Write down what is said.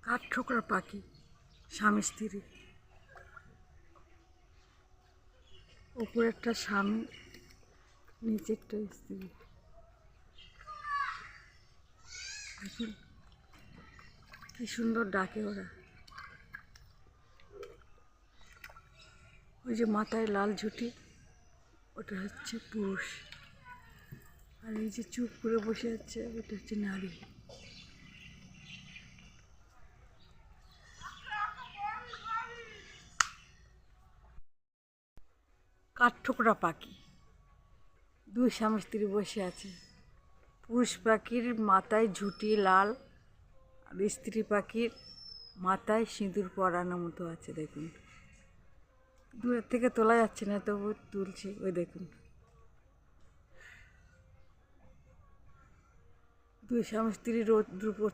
কাঠঠোকরা পাখি, স্বামী স্ত্রী। উপরেরটা স্বামী, নিচেরটা স্ত্রী। এখন কি সুন্দর ডাকে ওরা। ওই যে মাথায় লাল ঝুঁটি, ওটা হচ্ছে পুরুষ, আর এই যে চুপ করে বসে আছে ওটা হচ্ছে নারী। কাঠঠোকরা পাখি, দুই স্বামী স্ত্রী বসে আছে। পুরুষ পাখির মাথায় ঝুঁটি লাল, আর স্ত্রী পাখির মাথায় সিঁদুর পরানো মতো আছে। দেখুন, দূরের থেকে তোলা যাচ্ছে না, তবু তুলছি। ওই দেখুন, দুই স্বামী স্ত্রী রোদ্র